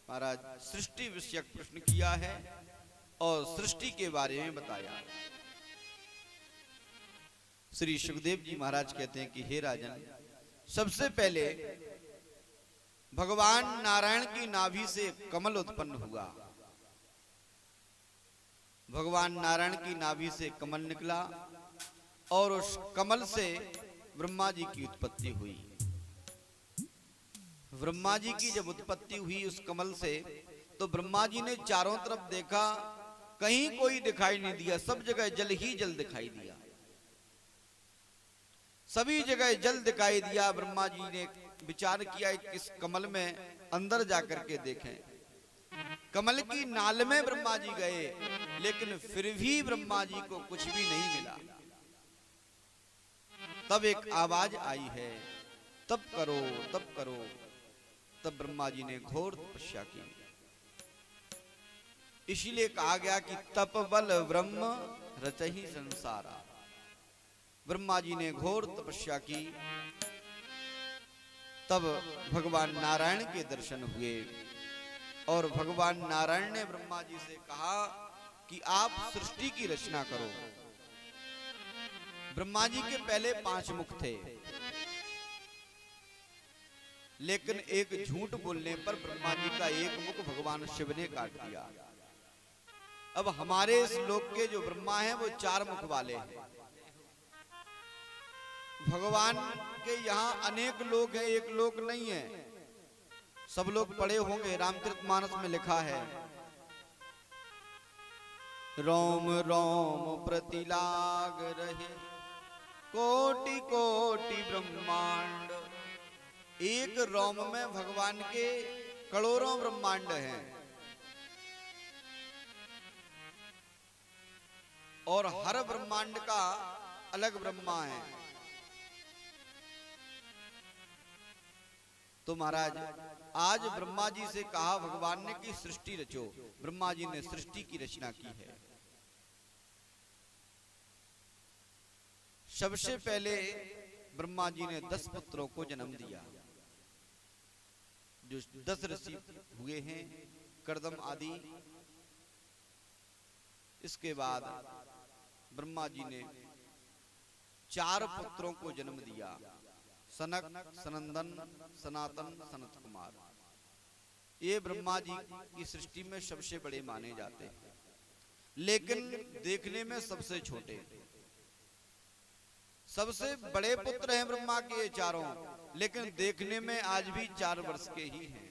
महाराज सृष्टि विषयक प्रश्न किया है और सृष्टि के बारे में बताया। श्री सुखदेव जी महाराज कहते हैं कि हे राजन, सबसे पहले भगवान नारायण की नाभि से कमल उत्पन्न हुआ। भगवान नारायण की नाभि से कमल निकला और उस कमल से ब्रह्मा जी की उत्पत्ति हुई। ब्रह्मा जी की जब उत्पत्ति हुई उस कमल से, तो ब्रह्मा जी ने चारों तरफ देखा, कहीं कोई दिखाई नहीं दिया, सब जगह जल ही जल दिखाई दिया। सभी जगह जल दिखाई दिया। ब्रह्मा जी ने विचार किया कि इस कमल में अंदर जाकर के देखें। कमल की नाल में ब्रह्मा जी गए, लेकिन फिर भी ब्रह्मा जी को कुछ भी नहीं मिला। तब एक आवाज आई है, तप करो तप करो। तब ब्रह्मा जी ने घोर तपस्या की। इसीलिए कहा गया कि तप बल ब्रह्म रचहि संसारा। ब्रह्मा जी ने घोर तपस्या की, तब भगवान नारायण के दर्शन हुए और भगवान नारायण ने ब्रह्मा जी से कहा कि आप सृष्टि की रचना करो। ब्रह्मा जी के पहले 5 मुख थे, लेकिन एक झूठ बोलने पर ब्रह्मा जी का एक मुख भगवान शिव ने काट दिया। अब हमारे इस लोक के जो ब्रह्मा हैं वो 4 मुख वाले हैं। भगवान के यहाँ अनेक लोक हैं, एक लोक नहीं है। सब लोग पढ़े होंगे, रामचरितमानस में लिखा है, रोम रोम प्रतिलाग रहे कोटि कोटि ब्रह्मांड। एक रोम में भगवान के करोड़ों ब्रह्मांड हैं और हर ब्रह्मांड का अलग ब्रह्मा है। तो महाराज आज ब्रह्मा जी से कहा भगवान ने कि सृष्टि रचो। ब्रह्मा जी ने सृष्टि की रचना की है। सबसे पहले ब्रह्मा जी ने 10 पुत्रों को जन्म दिया, जो 10 ऋषि हुए हैं, कर्दम आदि। इसके बाद ब्रह्मा जी ने 4 पुत्रों को जन्म दिया, सनक, सनंदन, सनातन, सनत कुमार। ये ब्रह्मा जी की सृष्टि में सबसे बड़े माने जाते हैं, लेकिन देखने में सबसे छोटे। सबसे बड़े पुत्र हैं ब्रह्मा के ये चारों, लेकिन देखने में आज भी 4 वर्ष के ही हैं।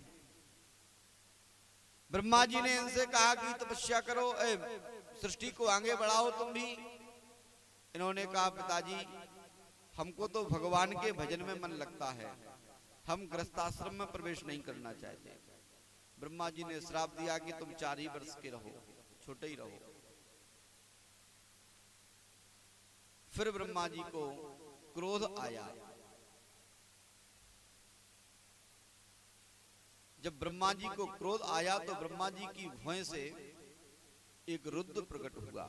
ब्रह्मा जी ने इनसे कहा कि तपस्या करो, सृष्टि को आगे बढ़ाओ तुम भी। इन्होंने कहा पिताजी, हमको तो भगवान के भजन में मन लगता है, हम गृहस्थाश्रम में प्रवेश नहीं करना चाहते। ब्रह्मा जी ने श्राप दिया कि तुम 4 ही वर्ष के रहो, छोटे ही रहो। फिर ब्रह्मा जी को क्रोध आया। जब ब्रह्मा जी को क्रोध आया तो ब्रह्मा जी की भुएं से एक रुद्र प्रकट हुआ।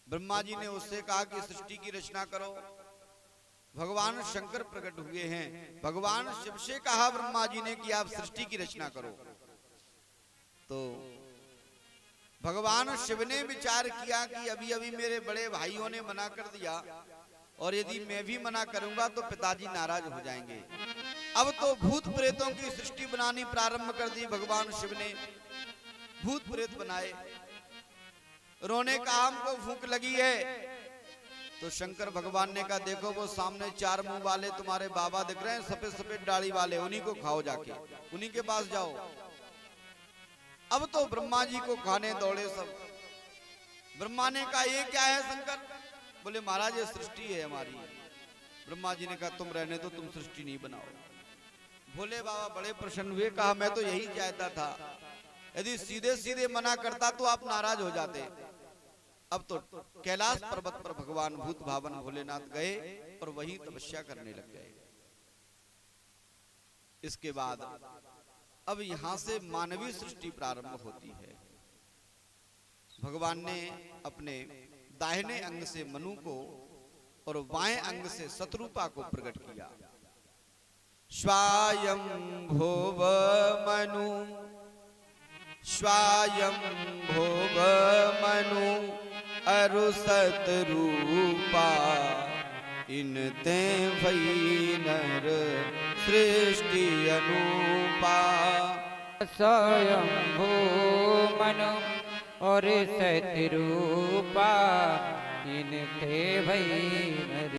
ब्रह्मा जी ने उससे कहा कि सृष्टि की रचना करो। भगवान शंकर प्रकट हुए हैं। भगवान शिव से कहा ब्रह्मा जी ने कि आप सृष्टि की रचना करो। तो भगवान शिव ने विचार किया कि अभी अभी मेरे बड़े भाइयों ने मना कर दिया, और यदि मैं भी मना करूंगा तो पिताजी नाराज हो जाएंगे। अब तो भूत प्रेतों की सृष्टि बनानी प्रारंभ कर दी। भगवान शिव ने भूत प्रेत बनाए। रोने का हमको भूख लगी है। तो शंकर भगवान ने कहा देखो वो सामने 4 मुंह वाले तुम्हारे बाबा दिख रहे हैं, सफेद सफेद दाढ़ी वाले, उन्हीं को खाओ, जाके उन्हीं के पास जाओ। अब तो ब्रह्मा जी को खाने दौड़े सब। ब्रह्मा ने कहा ये क्या है शंकर? बोले महाराज ये सृष्टि है हमारी। ब्रह्मा जी ने कहा तुम रहने दो, तुम सृष्टि नहीं बनाओ। भोले बाबा बड़े प्रसन्न हुए, कहा मैं तो यही चाहता था, यदि सीधे सीधे मना करता तो आप नाराज हो जाते। अब तो कैलाश पर्वत पर भगवान भूत भावन भोलेनाथ गए और वही तपस्या करने लग गए। इसके बाद अब यहां से मानवीय सृष्टि प्रारंभ होती है। भगवान ने अपने दाहिने अंग से मनु को और बाएं अंग से शत्रुपा को प्रकट किया। स्वायं भोव मनु स्वायं भोव मनु अरु सतरूपा इनते भई नर सृष्टि अनुपा। स्वयं भू मनु और सतरूपा इनते भई नर